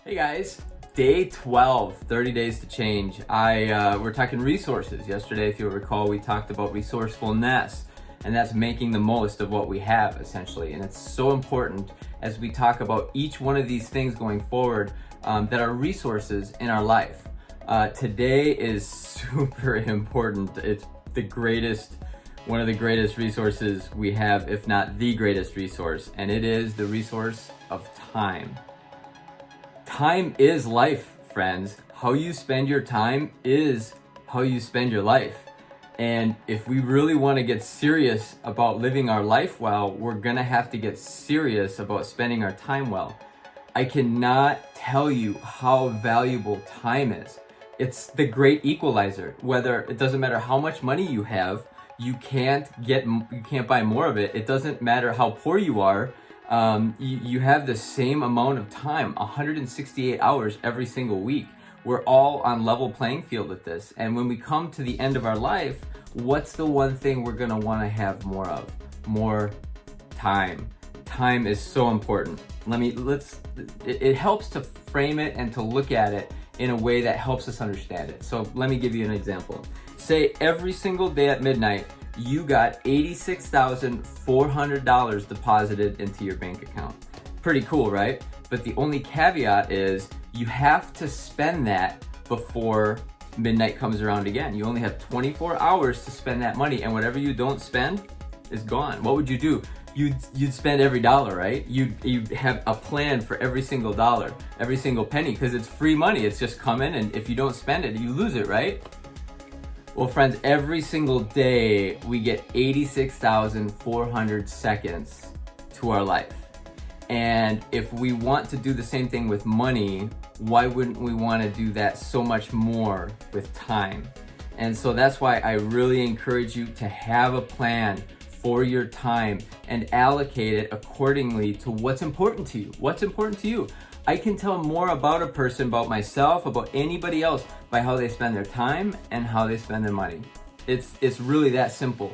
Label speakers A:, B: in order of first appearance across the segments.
A: Hey guys, day 12, 30 days to change. We're talking resources. Yesterday, if you'll recall, we talked about resourcefulness, and that's making the most of what we have, essentially. And it's so important as we talk about each one of these things going forward that are resources in our life. Today is super important. It's one of the greatest resources we have, if not the greatest resource, and it is the resource of time. Time is life, friends. How you spend your time is how you spend your life. And if we really want to get serious about living our life well, we're gonna have to get serious about spending our time well. I cannot tell you how valuable time is. It's the great equalizer. Whether it doesn't matter how much money you have, you can't buy more of it. It doesn't matter how poor you are. You have the same amount of time, 168 hours every single week. We're all on level playing field with this. And when we come to the end of our life, what's the one thing we're gonna wanna have more of? More time. Time is so important. It helps to frame it and to look at it in a way that helps us understand it. So let me give you an example. Say every single day at midnight, you got $86,400 deposited into your bank account. Pretty cool, right? But the only caveat is you have to spend that before midnight comes around again. You only have 24 hours to spend that money, and whatever you don't spend is gone. What would you do? You'd spend every dollar, right? You'd have a plan for every single dollar, every single penny, because it's free money. It's just come in, and if you don't spend it, you lose it, right? Well, friends, every single day we get 86,400 seconds to our life. And if we want to do the same thing with money, why wouldn't we want to do that so much more with time? And so that's why I really encourage you to have a plan for your time and allocate it accordingly to what's important to you. What's important to you? I can tell more about a person, about myself, about anybody else by how they spend their time and how they spend their money. It's really that simple,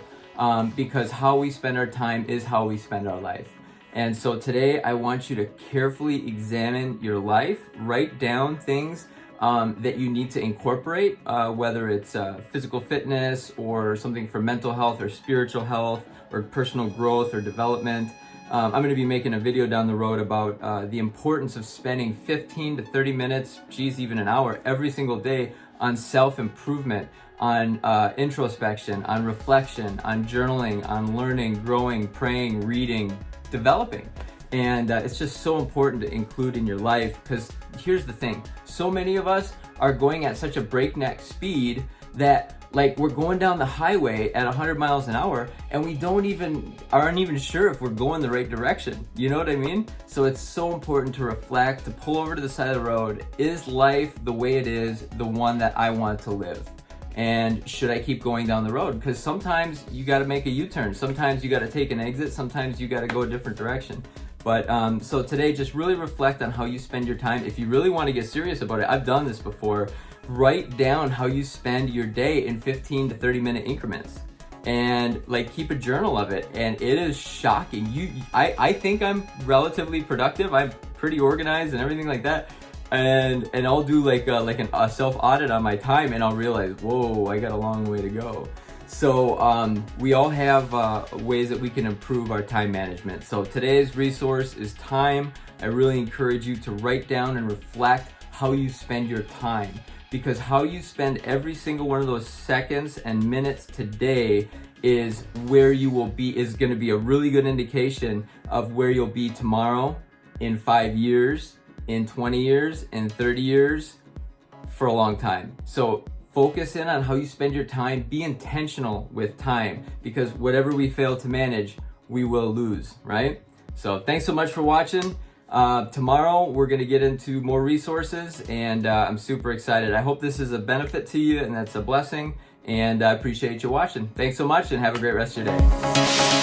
A: because how we spend our time is how we spend our life. And so today I want you to carefully examine your life, write down things that you need to incorporate, whether it's physical fitness or something for mental health or spiritual health or personal growth or development. I'm going to be making a video down the road about the importance of spending 15 to 30 minutes, even an hour every single day on self-improvement, on introspection, on reflection, on journaling, on learning, growing, praying, reading, developing. And it's just so important to include in your life, because here's the thing. So many of us are going at such a breakneck speed that we're going down the highway at 100 miles an hour and we aren't even sure if we're going the right direction. You know what I mean? So it's so important to reflect, to pull over to the side of the road. Is life the way it is the one that I want to live? And should I keep going down the road? Because sometimes you got to make a U-turn. Sometimes you got to take an exit. Sometimes you got to go a different direction. But so today, just really reflect on how you spend your time. If you really want to get serious about it, I've done this before. Write down how you spend your day in 15 to 30 minute increments, and keep a journal of it. And it is shocking. I think I'm relatively productive. I'm pretty organized and everything like that. And I'll do a self audit on my time, and I'll realize, whoa, I got a long way to go. So we all have ways that we can improve our time management. So today's resource is time. I really encourage you to write down and reflect how you spend your time, because how you spend every single one of those seconds and minutes today is where you will be, is going to be a really good indication of where you'll be tomorrow, in 5 years, in 20 years, in 30 years, for a long time. So focus in on how you spend your time. Be intentional with time, because whatever we fail to manage, we will lose, right? So thanks so much for watching. Tomorrow we're going to get into more resources, and I'm super excited. I hope this is a benefit to you and that's a blessing, and I appreciate you watching. Thanks so much, and have a great rest of your day.